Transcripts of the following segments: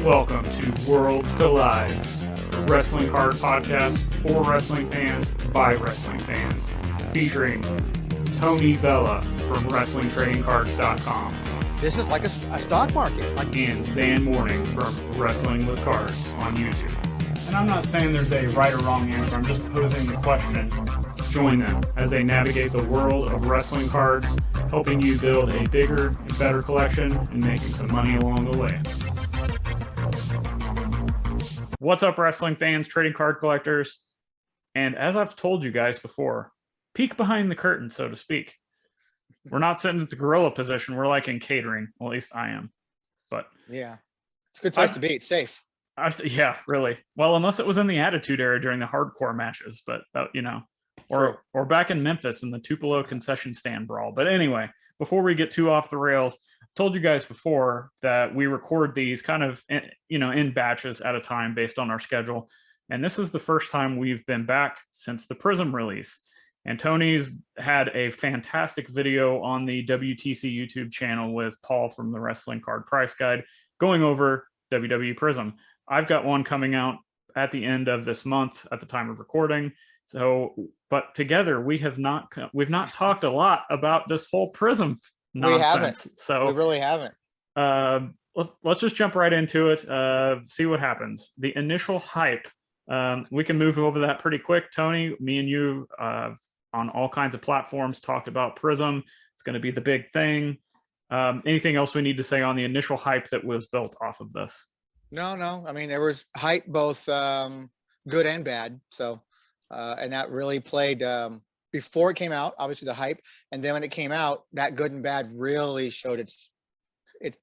Welcome to Worlds Collide, a wrestling card podcast for wrestling fans by wrestling fans, featuring Tony Vella from WrestlingTradingCards.com. This is like a stock market. And Zhan Morning from Wrestling with Cards on YouTube. And I'm not saying there's a right or wrong answer, I'm just posing the question. Join them as they navigate the world of wrestling cards, helping you build a bigger and better collection and making some money along the way. What's up, wrestling fans, trading card collectors? And as I've told you guys before, peek behind the curtain, so to speak. We're not sitting at the gorilla position. We're like in catering. Well, at least I am. But yeah, it's a good place to be. It's safe. Yeah, really. Well, unless it was in the Attitude Era during the hardcore matches, but or back in Memphis in the Tupelo concession stand brawl. But anyway, before we get too off the rails, I told you guys before that we record these kind of in batches at a time based on our schedule, and this is the first time we've been back since the Prizm release. And Tony's had a fantastic video on the WTC YouTube channel with Paul from the Wrestling Card Price Guide going over WWE Prizm. I've got one coming out at the end of this month at the time of recording. So, but together we've not talked a lot about this whole Prizm nonsense. We haven't. So we really haven't. Let's just jump right into it. See what happens. The initial hype. We can move over that pretty quick. Tony, me and you on all kinds of platforms talked about Prizm. It's going to be the big thing. Anything else we need to say on the initial hype that was built off of this? No. I mean, there was hype both good and bad. So, and that really played before it came out, obviously the hype. And then when it came out, that good and bad really showed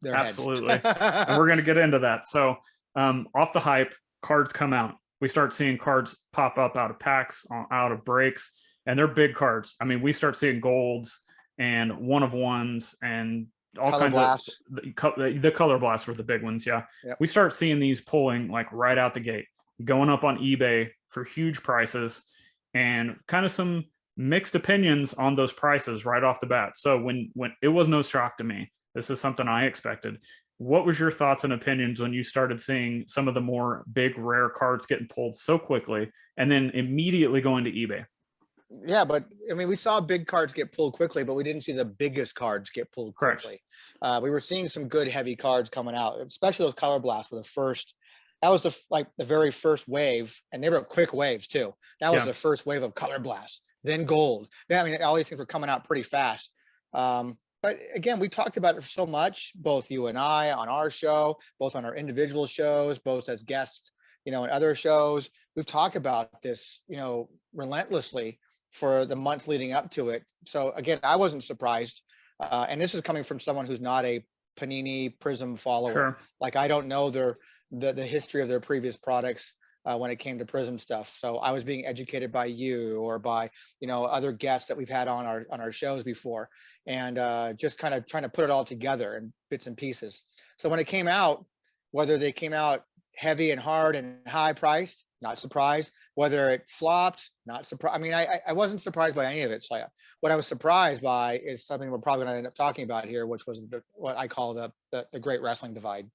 their Absolutely. heads. And we're going to get into that. So off the hype, cards come out. We start seeing cards pop up out of packs, out of breaks, and they're big cards. I mean, we start seeing golds and one-of-ones and all Color kinds blast. of the color blasts were the big ones. Yeah. Yep. We start seeing these pulling like right out the gate, going up on eBay for huge prices, and kind of some mixed opinions on those prices right off the bat. So when it was no shock to me, this is something I expected. What was your thoughts and opinions when you started seeing some of the more big rare cards getting pulled so quickly and then immediately going to eBay? Yeah, but I mean, we saw big cards get pulled quickly, but we didn't see the biggest cards get pulled quickly. We were seeing some good heavy cards coming out, especially those color blasts were the first. That was the very first wave, and they were quick waves too. That was the first wave of color blasts, then gold. I mean, all these things were coming out pretty fast. But again, we talked about it so much, both you and I on our show, both on our individual shows, both as guests, in other shows. We've talked about this, relentlessly for the months leading up to it. So again, I wasn't surprised. And this is coming from someone who's not a Panini Prizm follower. Sure. Like, I don't know the history of their previous products when it came to Prizm stuff. So I was being educated by you or by, other guests that we've had on our shows before, and just kind of trying to put it all together in bits and pieces. So when it came out, whether they came out heavy and hard and high priced, not surprised. Whether it flopped, not surprised. I mean, I wasn't surprised by any of it. So what I was surprised by is something we're probably going to end up talking about here, which was what I call the great wrestling divide.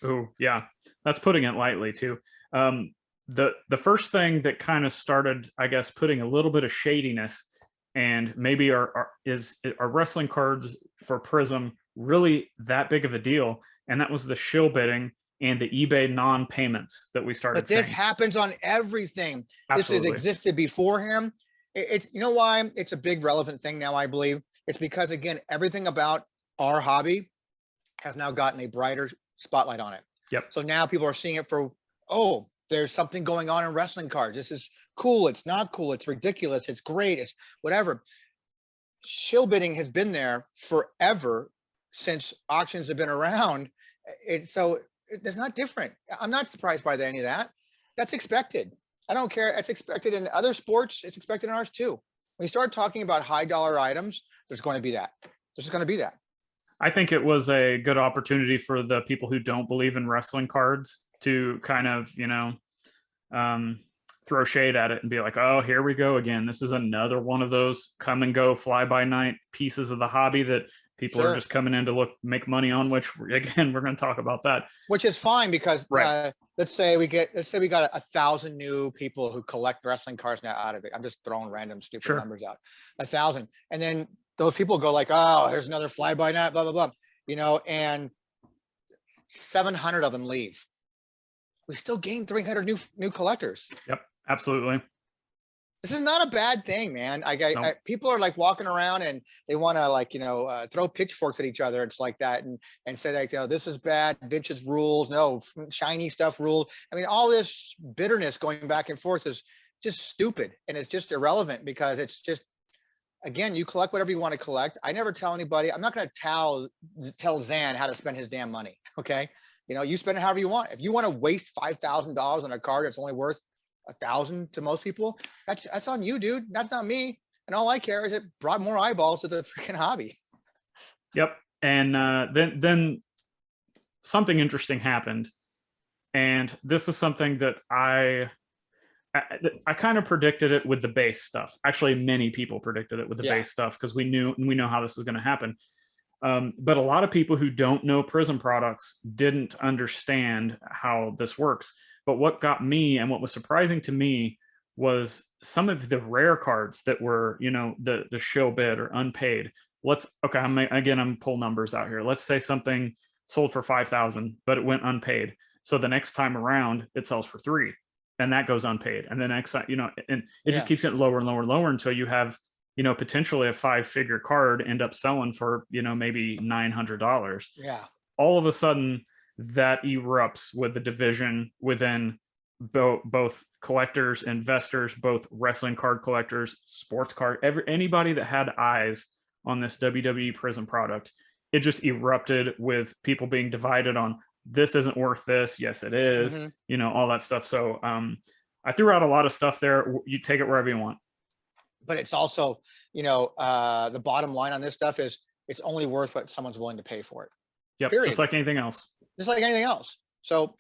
Oh, yeah. That's putting it lightly too. The first thing that kind of started, I guess, putting a little bit of shadiness, and maybe are wrestling cards for Prizm really that big of a deal? And that was the shill bidding and the eBay non-payments that we started But this seeing. happens on everything. Absolutely. This has existed beforehand. It's why it's a big relevant thing now, I believe. It's because, again, everything about our hobby has now gotten a brighter spotlight on it. Yep. So now people are seeing it for, there's something going on in wrestling cards. This is cool. It's not cool. It's ridiculous. It's great. It's whatever. Shill bidding has been there forever since auctions have been around. It's not different. I'm not surprised by any of that. That's expected. I don't care. It's expected in other sports. It's expected in ours too. When you start talking about high dollar items, there's going to be that. There's just going to be that. I think it was a good opportunity for the people who don't believe in wrestling cards to kind of, throw shade at it and be like, oh, here we go again. This is another one of those come and go fly by night pieces of the hobby that People are just coming in to make money on, which again, we're going to talk about that. Which is fine because let's say we got 1,000 new people who collect wrestling cards now out of it. I'm just throwing random stupid numbers out. 1,000. And then those people go like, oh, here's another fly-by night, blah, blah, blah. You know, and 700 of them leave. We still gain 300 new collectors. Yep, absolutely. This is not a bad thing, man. People are like walking around and they want to like, you know, throw pitchforks at each other. It's like that and say like, you know, this is bad. Vintage rules. No, shiny stuff rules. I mean, all this bitterness going back and forth is just stupid. And it's just irrelevant because it's just, again, you collect whatever you want to collect. I never tell anybody. I'm not going to tell Zhan how to spend his damn money. Okay. You know, you spend it however you want. If you want to waste $5,000 on a card that's only worth 1,000 to most people, that's on you, dude. That's not me. And all I care is it brought more eyeballs to the freaking hobby. Yep. And then something interesting happened, and this is something that I kind of predicted it with the base stuff. Actually, many people predicted it with the base stuff because we know how this is going to happen. But a lot of people who don't know Prizm products didn't understand how this works. But what got me and what was surprising to me was some of the rare cards that were, you know, the show bid or unpaid. I'm pull numbers out here. Let's say something sold for 5,000, but it went unpaid. So the next time around, it sells for 3, and that goes unpaid. And the next, you know, and it just keeps getting lower and lower and lower until you have, you know, potentially a 5-figure card end up selling for, you know, maybe $900. Yeah. All of a sudden, that erupts with the division within both collectors, investors, both wrestling card collectors, sports card, anybody that had eyes on this WWE Prizm product. It just erupted with people being divided on, this isn't worth this. Yes, it is. You know, all that stuff. So I threw out a lot of stuff there. You take it wherever you want. But it's also, you know, the bottom line on this stuff is it's only worth what someone's willing to pay for it. Yep. Period. Just like anything else. Just like anything else. So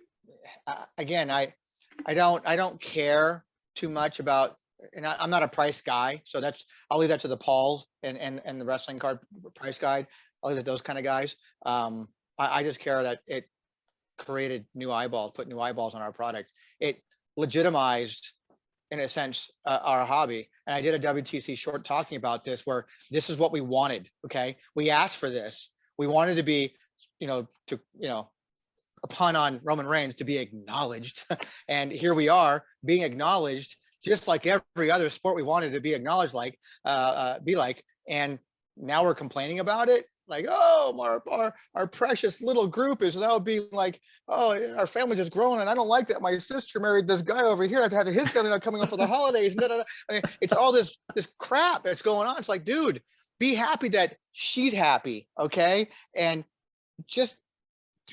again, I don't care too much about, and I'm not a price guy. So I'll leave that to the Pauls and the wrestling card price guide. I'll leave it to those kind of guys. I just care that it created new eyeballs, put new eyeballs on our product. It legitimized, in a sense, our hobby. And I did a WTC short talking about this, where this is what we wanted. Okay. We asked for this. We wanted to be, a pun on Roman Reigns, to be acknowledged. And here we are being acknowledged, just like every other sport we wanted to be acknowledged be like. And now we're complaining about it. Like, oh, our precious little group is now being like, oh, our family just grown, and I don't like that my sister married this guy over here. I have to have his family not coming up for the holidays. I mean, it's all this crap that's going on. It's like, dude, be happy that she's happy, okay? And just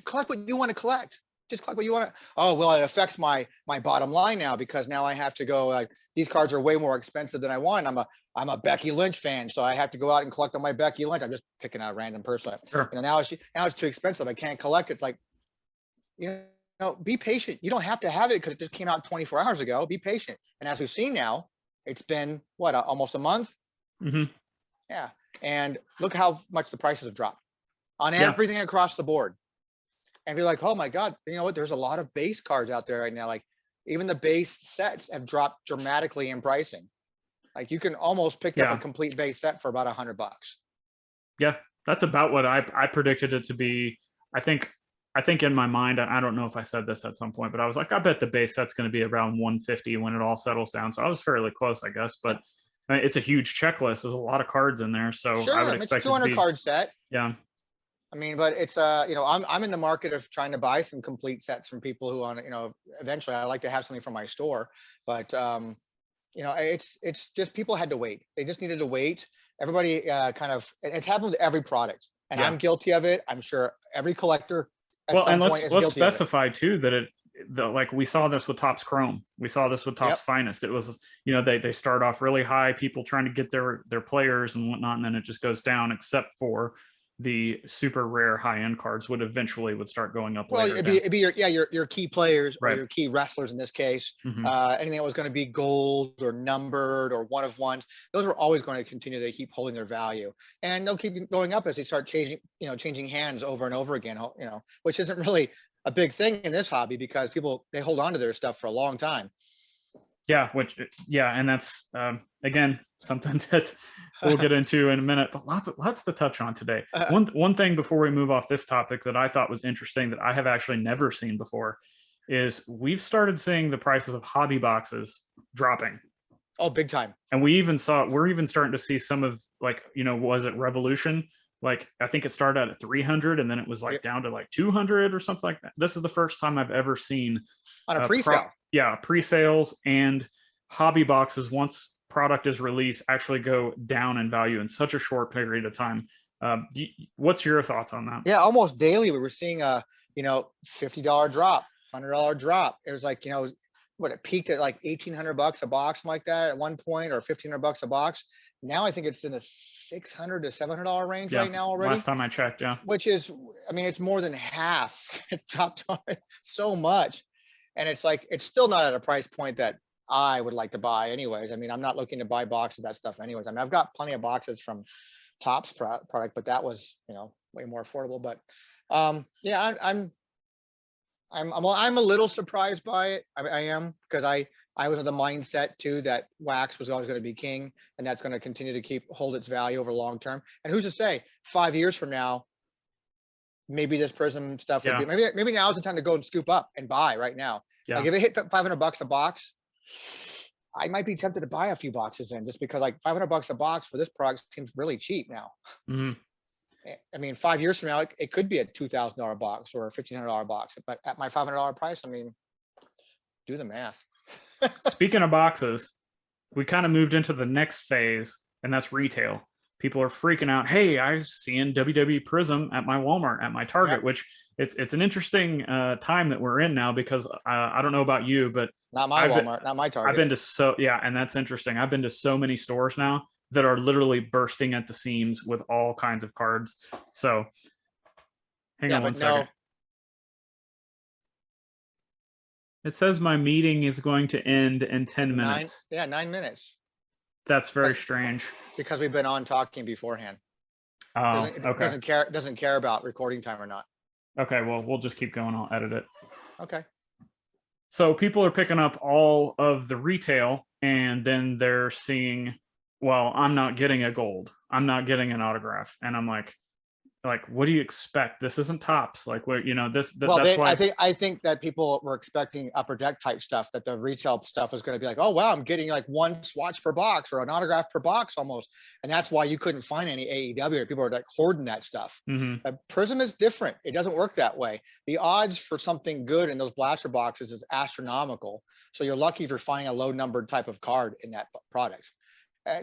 collect what you want to collect. Just collect what you want to. Oh, well, it affects my bottom line now, because now I have to go, like, these cards are way more expensive than I want. I'm a Becky Lynch fan, so I have to go out and collect on my Becky Lynch. I'm just picking out a random person. Sure. You know, now it's too expensive. I can't collect it. It's like, you know, be patient. You don't have to have it because it just came out 24 hours ago. Be patient. And as we've seen now, it's been what, almost a month. Yeah. And look how much the prices have dropped on everything across the board. And be like, oh my God, you know what? There's a lot of base cards out there right now. Like, even the base sets have dropped dramatically in pricing. Like, you can almost pick up a complete base set for about $100. Yeah, that's about what I predicted it to be. I think in my mind, I don't know if I said this at some point, but I was like, I bet the base set's going to be around 150 when it all settles down. So I was fairly close, I guess. But it's a huge checklist. There's a lot of cards in there, so sure, I would expect it's a 200 card set. Yeah. I mean, but it's I'm in the market of trying to buy some complete sets from people who want, eventually I like to have something from my store, but it's just people had to wait. They just needed to wait. Everybody it's happened with every product, and I'm guilty of it. I'm sure every collector at some point is guilty of it. Let's specify too that like we saw this with Topps Chrome. We saw this with Topps Finest. It was, they start off really high, people trying to get their players and whatnot, and then it just goes down, except for the super rare high-end cards would start going up Well, later. it'd be your key players or Right. your key wrestlers in this case. Mhm. Anything that was going to be gold or numbered or one of ones, those are always going to continue to keep holding their value, and they'll keep going up as they start changing hands over and over again. Which isn't really a big thing in this hobby because people, they hold on to their stuff for a long time. Yeah, and that's again something that we'll get into in a minute, but lots to touch on today. One thing before we move off this topic that I thought was interesting that I have actually never seen before is we've started seeing the prices of hobby boxes dropping. Oh, big time. And we're even starting to see some of, like, was it Revolution? Like, I think it started out at 300 and then it was like down to like 200 or something like that. This is the first time I've ever seen on a pre-sale. Pre-sales and hobby boxes, once product is released, actually go down in value in such a short period of time. What's your thoughts on that? Yeah, almost daily we were seeing a $50 drop, $100 drop. It was like, what, it peaked at like $1,800 a box, like that at one point, or $1,500 a box. Now I think it's in the $600 to $700 range right now already. Last time I checked, yeah. Which is, I mean, it's more than half. It's dropped so much. And it's like, it's still not at a price point that I would like to buy anyways. I mean, I'm not looking to buy boxes of that stuff anyways. I mean, I've got plenty of boxes from Topps product, but that was, way more affordable. But yeah, I'm a little surprised by it. I am, because I was of the mindset too that wax was always going to be king, and that's going to continue to hold its value over long term. And who's to say 5 years from now, maybe this Prizm stuff would be, maybe now is the time to go and scoop up and buy right now. Yeah. Like if it hit $500 a box, I might be tempted to buy a few boxes in, just because like $500 a box for this product seems really cheap now. Mm-hmm. I mean, 5 years from now, it could be a $2,000 box or a $1,500 box, but at my $500 price, I mean, do the math. Speaking of boxes, we kind of moved into the next phase, and that's retail. People are freaking out. Hey, I'm seeing WWE Prizm at my Walmart, at my Target, which it's an interesting time that we're in now, because I don't know about you, but not my Walmart, not my Target. I've been to and that's interesting. I've been to so many stores now that are literally bursting at the seams with all kinds of cards. So hang on one second. It says my meeting is going to end in 10 minutes. 9 minutes. That's very strange. Because we've been on talking beforehand. Oh, doesn't care about recording time or not. Okay, well, we'll just keep going. I'll edit it. Okay. So people are picking up all of the retail, and then they're seeing, well, I'm not getting a gold. I'm not getting an autograph. And I'm like, what do you expect? This isn't Topps. Like, what, this. Well, that's why I think that people were expecting upper deck type stuff, that the retail stuff was going to be like, oh wow, I'm getting like one swatch per box or an autograph per box almost, and that's why you couldn't find any AEW. People are like hoarding that stuff. Mm-hmm. Prizm is different. It doesn't work that way. The odds for something good in those blaster boxes is astronomical. So you're lucky if you're finding a low numbered type of card in that product.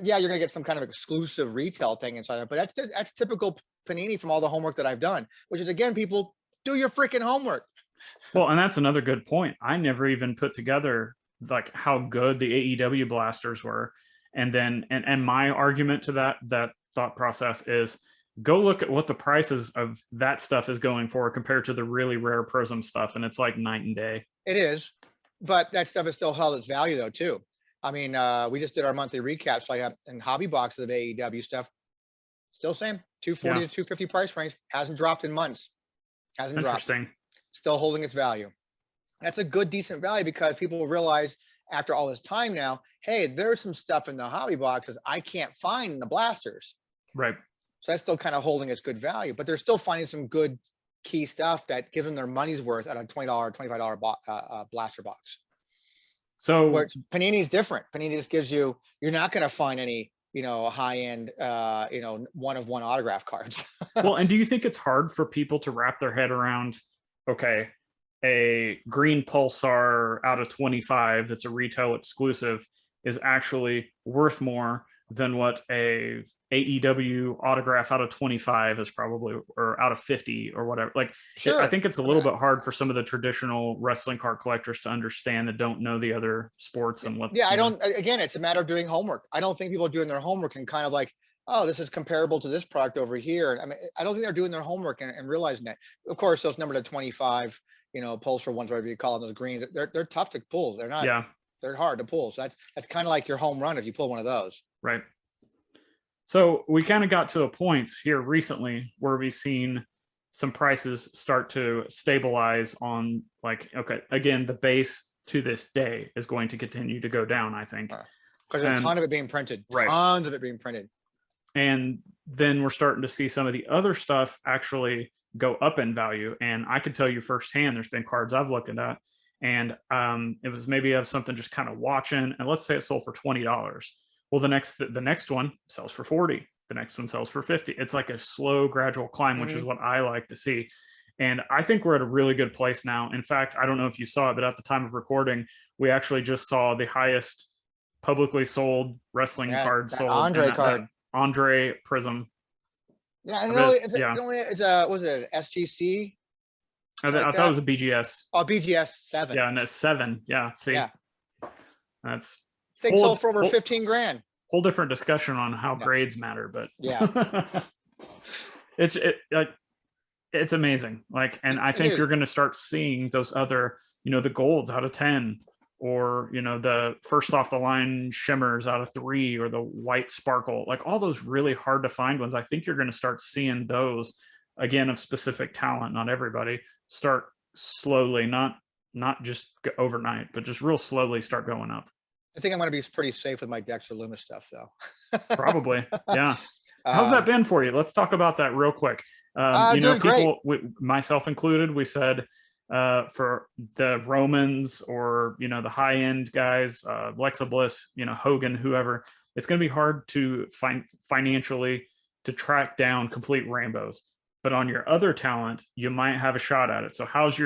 Yeah, you're going to get some kind of exclusive retail thing inside there, but that's typical Panini from all the homework that I've done, which is, again, people, do your freaking homework. Well, and that's another good point. I never even put together like how good the AEW blasters were. And then, and my argument to that thought process is, go look at what the prices of that stuff is going for compared to the really rare Prizm stuff. And it's like night and day. It is, but that stuff is still held its value though, too. I mean, we just did our monthly recaps, like in hobby boxes of AEW stuff. Still same, 240 to 250 price range. Hasn't dropped in months. Hasn't dropped. Still holding its value. That's a good, decent value, because people will realize after all this time now, hey, there's some stuff in the hobby boxes I can't find in the blasters. Right. So that's still kind of holding its good value, but they're still finding some good key stuff that gives them their money's worth at a $20, $25 blaster box. So where Panini is different. Panini just gives you, you're not going to find any, high end, one of one autograph cards. Well, and do you think it's hard for people to wrap their head around, okay, a green Pulsar out of 25 that's a retail exclusive is actually worth more than what a AEW autograph out of 25 is probably, or out of 50 or whatever. Like, sure. I think it's a little bit hard for some of the traditional wrestling card collectors to understand that don't know the other sports and what. Yeah, again, it's a matter of doing homework. I don't think people are doing their homework and kind of like oh, this is comparable to this product over here. I mean, I don't think they're doing their homework and realizing that. Of course, those numbered at 25, pulls for ones, whatever you call them, those greens, they're tough to pull. They're not, Yeah. they're hard to pull. So that's kind of like your home run if you pull one of those. Right. So we kind of got to a point here recently where we've seen some prices start to stabilize on, like, okay, again, the base to this day is going to continue to go down, I think. Because there's a ton of it being printed. Right. Tons of it being printed. And then we're starting to see some of the other stuff actually go up in value. And I can tell you firsthand, there's been cards I've looked at, and it was maybe of something just kind of watching, and let's say it sold for $20. Well, the next one sells for 40. The next one sells for 50. It's like a slow, gradual climb, which is what I like to see. And I think we're at a really good place now. In fact, I don't know if you saw it, but at the time of recording, we actually just saw the highest publicly sold wrestling card sold. Andre card. Andre Prizm. Yeah, it's a, was it an SGC? I thought it was a BGS. Oh, BGS 7. Yeah, and it's 7. Yeah, see, yeah. That's thing sold for over 15 grand. Whole different discussion on how grades matter, but yeah, it's amazing. Like, and I think you're going to start seeing those other, the golds out of 10, or the first off the line shimmers out of 3, or the white sparkle, like all those really hard to find ones. I think you're going to start seeing those again, of specific talent, not everybody, start slowly, not just overnight, but just real slowly start going up. I think I'm going to be pretty safe with my Dexter Loomis stuff, though. Probably, yeah. How's that been for you? Let's talk about that real quick. People, myself included, we said for the Romans, or the high end guys, Alexa Bliss, Hogan, whoever, it's going to be hard to find financially to track down complete rainbows. But on your other talent, you might have a shot at it. So how's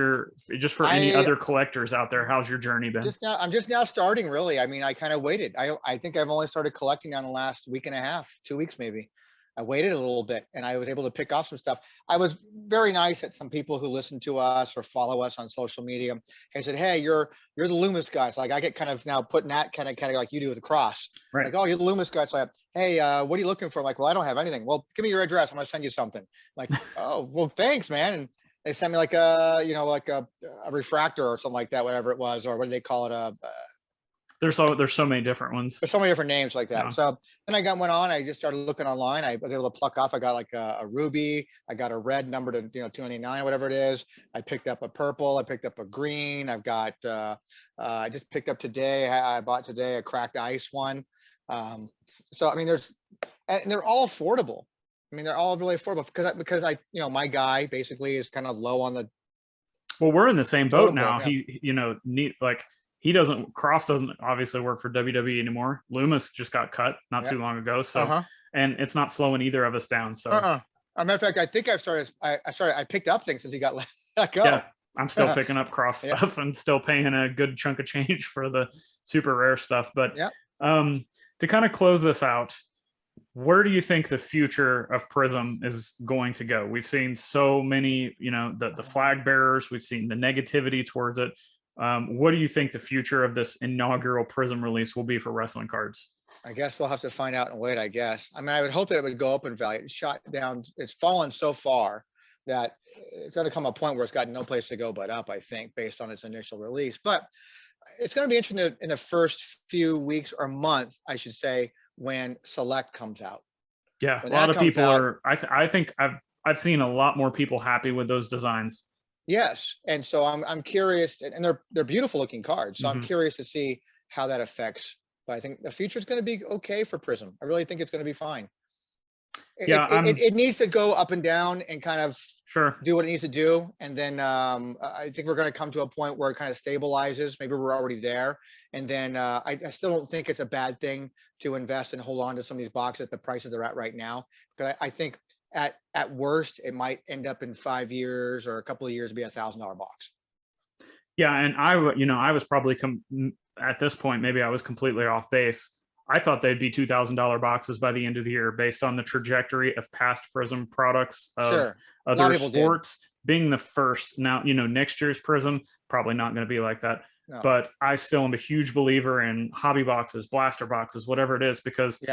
just for any other collectors out there, how's your journey been? I'm just now starting, really. I mean, I kind of waited. I think I've only started collecting on the last week and a half, 2 weeks maybe. I waited a little bit, and I was able to pick off some stuff. I was very nice at some people who listen to us or follow us on social media. I said, hey, you're the Loomis guy. So like, I get kind of now putting that kind of like you do with the cross. Right. Like, oh, you're the Loomis guy. So hey, what are you looking for? I'm like, well, I don't have anything. Well, give me your address. I'm going to send you something. I'm like, oh, well, thanks, man. And they sent me like a refractor or something like that, whatever it was, or what do they call it? There's so many different ones. There's so many different names like that. Yeah. So then went on. I just started looking online. I was able to pluck off. I got like a ruby. I got a red numbered to 299, whatever it is. I picked up a purple. I picked up a green. I've got. I just picked up today. I bought today a cracked ice one. So I mean, and they're all affordable. I mean, they're all really affordable because I my guy basically is kind of low on the. Well, we're in the same boat now. Yeah. He Cross doesn't obviously work for WWE anymore. Loomis just got cut not too long ago. So, and it's not slowing either of us down. So, As a matter of fact, I think I picked up things since he got let go. Yeah, I'm still picking up Cross stuff and still paying a good chunk of change for the super rare stuff. But to kind of close this out, where do you think the future of Prizm is going to go? We've seen so many, the flag bearers. We've seen the negativity towards it. What do you think the future of this inaugural Prizm release will be for wrestling cards? I guess we'll have to find out and wait, I guess. I mean, I would hope that it would go up in value. It's shot down. It's fallen so far that it's going to come a point where it's got no place to go but up, I think, based on its initial release. But it's going to be interesting in the first few weeks or month, I should say, when Select comes out. Yeah, a lot of people are. I think I've seen a lot more people happy with those designs. Yes, and so I'm curious, and they're beautiful looking cards. So I'm curious to see how that affects. But I think the future is going to be okay for Prizm. I really think it's going to be fine. It needs to go up and down and kind of do what it needs to do, and then I think we're going to come to a point where it kind of stabilizes. Maybe we're already there, and then I still don't think it's a bad thing to invest and hold on to some of these boxes at the prices they're at right now. But I think. At worst, it might end up in 5 years or a couple of years to be $1,000 box. Yeah, and I was probably at this point, maybe I was completely off base. I thought they'd be $2,000 boxes by the end of the year, based on the trajectory of past Prizm products of other sports being the first. Now, next year's Prizm probably not going to be like that. No. But I still am a huge believer in hobby boxes, blaster boxes, whatever it is, because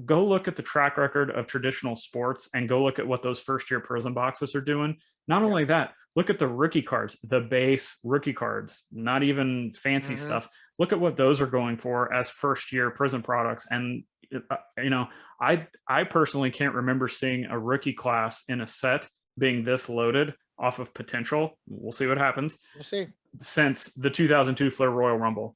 go look at the track record of traditional sports and go look at what those first year Prizm boxes are doing. Not only that, look at the rookie cards, the base rookie cards, not even fancy stuff. Look at what those are going for as first year Prizm products. And, you know, I personally can't remember seeing a rookie class in a set being this loaded off of potential. We'll see what happens. We'll see. Since the 2002 Flair Royal Rumble.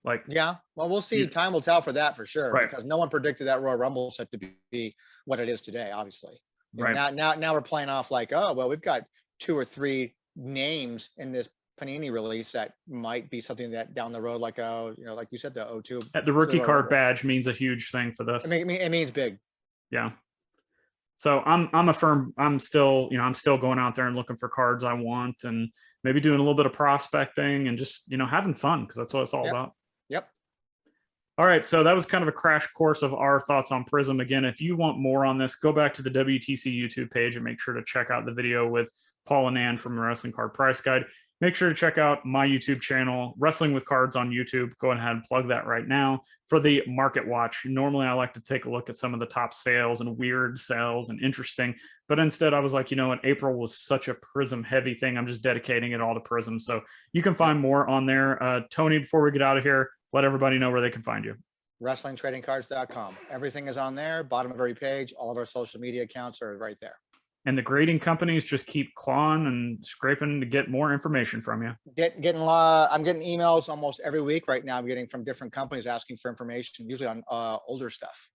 Like, yeah, well, we'll see. Time will tell for that for sure, right. Because no one predicted that Royal Rumble set to be what it is today, obviously. Right. Now we're playing off like, oh, well, we've got 2 or 3 names in this Panini release that might be something that down the road, like you know, like you said, the O2. The rookie card badge means a huge thing for this. I mean, it means big. Yeah. So I'm still going out there and looking for cards I want, and maybe doing a little bit of prospecting and just, you know, having fun, because that's what it's all about. Yep. All right, so that was kind of a crash course of our thoughts on Prizm. Again, if you want more on this, go back to the WTC YouTube page and make sure to check out the video with Paul and Anand from the Wrestling Card Price Guide. Make sure to check out my YouTube channel, Wrestling with Cards on YouTube. Go ahead and plug that right now for the Market Watch. Normally, I like to take a look at some of the top sales and weird sales and interesting. But instead, I was like, you know what? April was such a Prizm heavy thing. I'm just dedicating it all to Prizm. So you can find more on there. Tony, before we get out of here, let everybody know where they can find you. WrestlingTradingCards.com. Everything is on there. Bottom of every page. All of our social media accounts are right there. And the grading companies just keep clawing and scraping to get more information from you. I'm getting emails almost every week right now. I'm getting from different companies asking for information, usually on older stuff.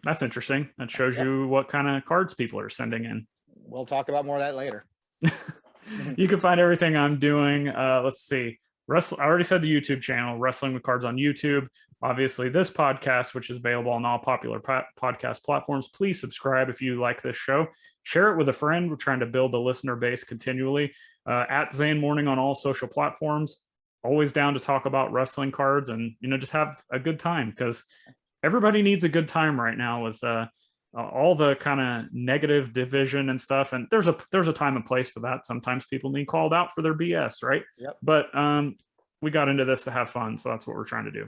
That's interesting. That shows you what kind of cards people are sending in. We'll talk about more of that later. You can find everything I'm doing. Let's see. I already said the YouTube channel, Wrestling with Cards on YouTube. Obviously, this podcast, which is available on all popular podcast platforms. Please subscribe if you like this show. Share it with a friend. We're trying to build the listener base continually. At Zhan Morning on all social platforms. Always down to talk about wrestling cards and, you know, just have a good time, because everybody needs a good time right now with all the kind of negative division and stuff. And there's a time and place for that. Sometimes people need called out for their BS, right? Yep. But we got into this to have fun, so that's what we're trying to do.